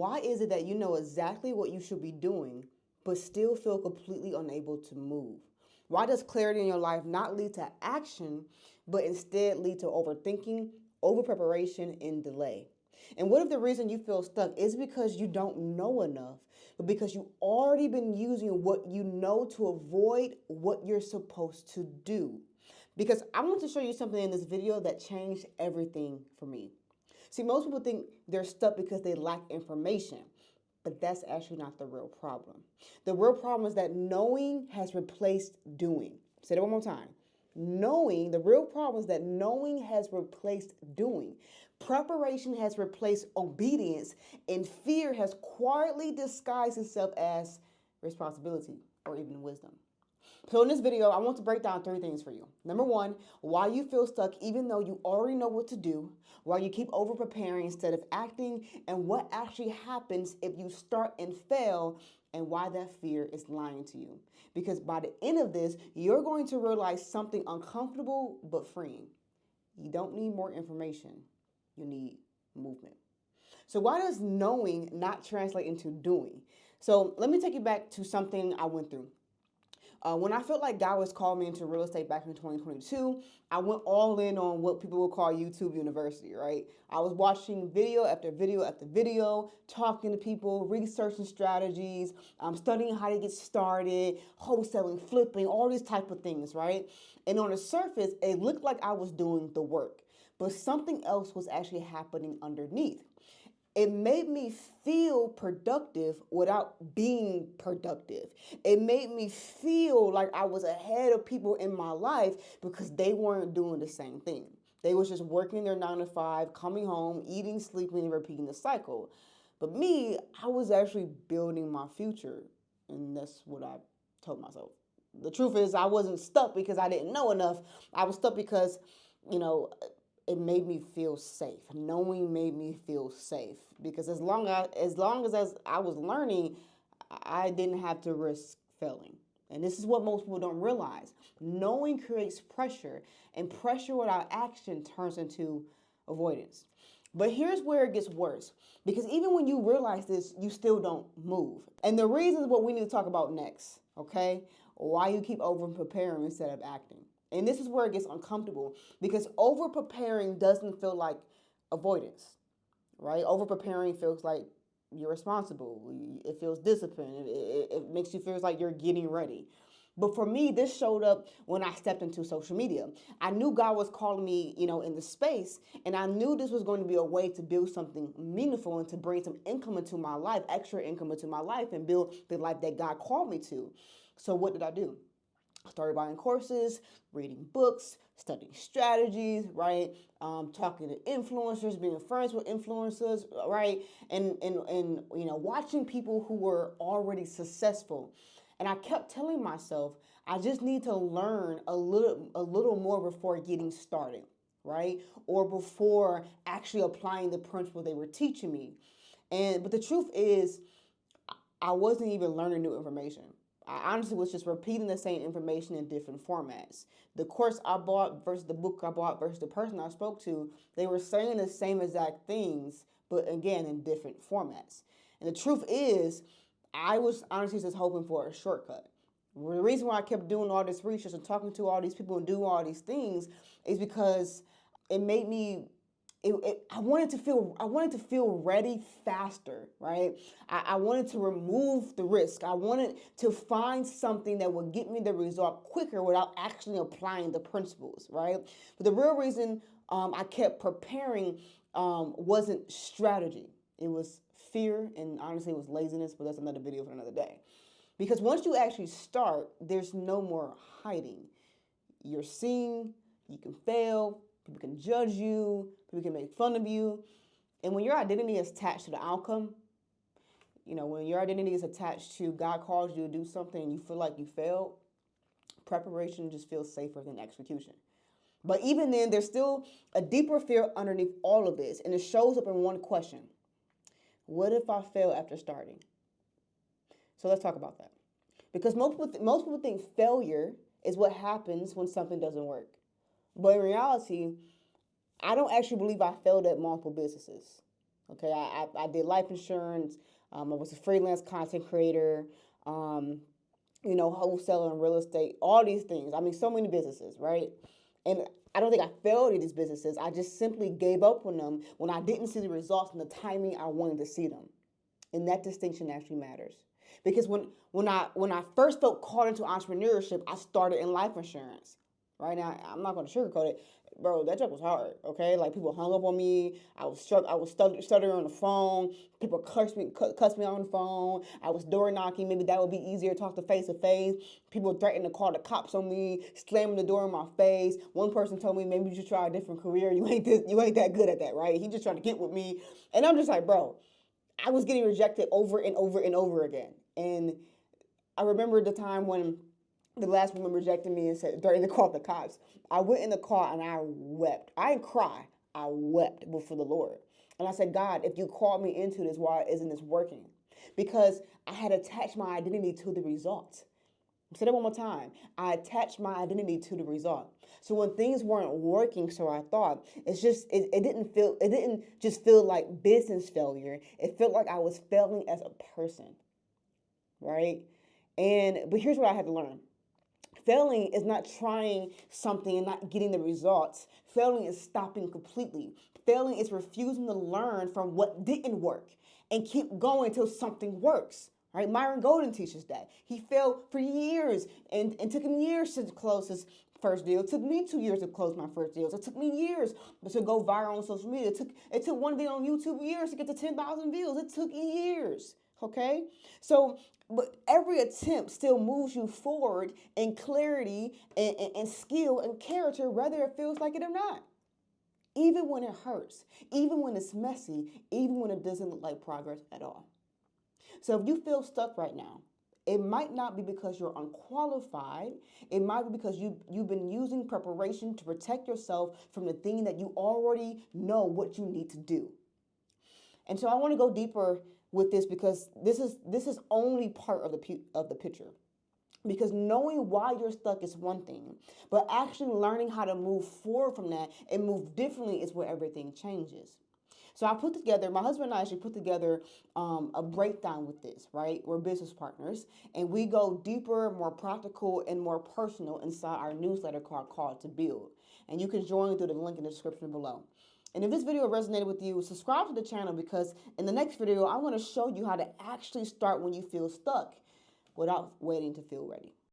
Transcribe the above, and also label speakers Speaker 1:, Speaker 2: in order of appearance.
Speaker 1: Why is it that you know exactly what you should be doing, but still feel completely unable to move? Why does clarity in your life not lead to action, but instead lead to overthinking, over preparation, and delay? And what if the reason you feel stuck is because you don't know enough, but because you already been using what you know to avoid what you're supposed to do? Because I want to show you something in this video that changed everything for me. See, most people think they're stuck because they lack information, but that's actually not the real problem. The real problem is that knowing has replaced doing. Say that one more time. The real problem is that knowing has replaced doing. Preparation has replaced obedience, and fear has quietly disguised itself as responsibility or even wisdom. So in this video, I want to break down 3 things for you. Number one, why you feel stuck even though you already know what to do, why you keep over preparing instead of acting, and what actually happens if you start and fail, and why that fear is lying to you. Because by the end of this, you're going to realize something uncomfortable but freeing. You don't need more information, you need movement. So why does knowing not translate into doing? So let me take you back to something I went through. When I felt like God was calling me into real estate back in 2022, I went all in on what people would call YouTube University, right? I was watching video after video after video, talking to people, researching strategies, studying how to get started, wholesaling, flipping, all these type of things, right? And on the surface, it looked like I was doing the work, but something else was actually happening underneath. It made me feel productive without being productive. It made me feel like I was ahead of people in my life because they weren't doing the same thing. They was just working their 9 to 5, coming home, eating, sleeping, and repeating the cycle. But me, I was actually building my future. And that's what I told myself. The truth is I wasn't stuck because I didn't know enough. I was stuck because, you know, it made me feel safe. Knowing made me feel safe because as long as I was learning, I didn't have to risk failing. And this is what most people don't realize. Knowing creates pressure, and pressure without action turns into avoidance. But here's where it gets worse because even when you realize this, you still don't move. And the reason is what we need to talk about next, okay? Why you keep over preparing instead of acting. And this is where it gets uncomfortable because over preparing doesn't feel like avoidance, right? Over preparing feels like you're responsible. It feels disciplined. It makes you feel like you're getting ready. But for me, this showed up when I stepped into social media. I knew God was calling me, in the space, and I knew this was going to be a way to build something meaningful and to bring some income into my life, extra income into my life, and build the life that God called me to. So what did I do? I started buying courses, reading books, studying strategies, right? Talking to influencers, being friends with influencers, right? And watching people who were already successful. And I kept telling myself, I just need to learn a little more before getting started, right? Or before actually applying the principle they were teaching me. But the truth is, I wasn't even learning new information. I honestly was just repeating the same information in different formats. The course I bought versus the book I bought versus the person I spoke to, they were saying the same exact things, but again, in different formats. And the truth is, I was honestly just hoping for a shortcut. The reason why I kept doing all this research and talking to all these people and doing all these things is because it made me I wanted to feel ready faster, right? I wanted to remove the risk. I wanted to find something that would get me the result quicker without actually applying the principles, right? But the real reason I kept preparing wasn't strategy. It was fear, and honestly, it was laziness, but that's another video for another day. Because once you actually start, there's no more hiding. You're seeing, you can fail, people can judge you, people can make fun of you. And when your identity is attached to the outcome, when your identity is attached to God calls you to do something and you feel like you failed, preparation just feels safer than execution. But even then, there's still a deeper fear underneath all of this, and it shows up in one question. What if I fail after starting? So let's talk about that. Because most people think failure is what happens when something doesn't work. But in reality, I don't actually believe I failed at multiple businesses. Okay, I did life insurance. I was a freelance content creator. Um, wholesaler and real estate, all these things. I mean, so many businesses, right? And I don't think I failed at these businesses. I just simply gave up on them when I didn't see the results and the timing I wanted to see them. And that distinction actually matters. Because when I first felt called into entrepreneurship, I started in life insurance. Right now, I'm not going to sugarcoat it, bro. That job was hard. Okay, like people hung up on me. I was stuttering on the phone. People cussed me on the phone. I was door knocking. Maybe that would be easier to talk to face. People threatened to call the cops on me, slamming the door in my face. One person told me maybe you should try a different career. You ain't that good at that, right? He just trying to get with me, and I'm just like, bro. I was getting rejected over and over and over again. And I remember the time when the last woman rejected me and said, during the call the cops, I went in the car and I wept. I didn't cry. I wept before the Lord. And I said, God, if you called me into this, why isn't this working? Because I had attached my identity to the result. Say that one more time. I attached my identity to the result. So when things weren't working, so I thought, it didn't just feel like business failure. It felt like I was failing as a person, right? But here's what I had to learn. Failing is not trying something and not getting the results. Failing is stopping completely. Failing is refusing to learn from what didn't work and keep going until something works. Right? Myron Golden teaches that. He failed for years and took him years to close his first deal. It took me 2 years to close my first deals. It took me years to go viral on social media. It took one video on YouTube years to get to 10,000 views. It took years. Okay? So, but every attempt still moves you forward in clarity and skill and character, whether it feels like it or not. Even when it hurts, even when it's messy, even when it doesn't look like progress at all. So if you feel stuck right now, it might not be because you're unqualified. It might be because you've been using preparation to protect yourself from the thing that you already know what you need to do. And so I want to go deeper with this because this is only part of the picture. Because knowing why you're stuck is one thing, but actually learning how to move forward from that and move differently is where everything changes. So my husband and I actually put together a breakdown with this, right? We're business partners, and we go deeper, more practical, and more personal inside our newsletter called To Build. And you can join through the link in the description below. And if this video resonated with you, subscribe to the channel because in the next video, I'm going to show you how to actually start when you feel stuck without waiting to feel ready.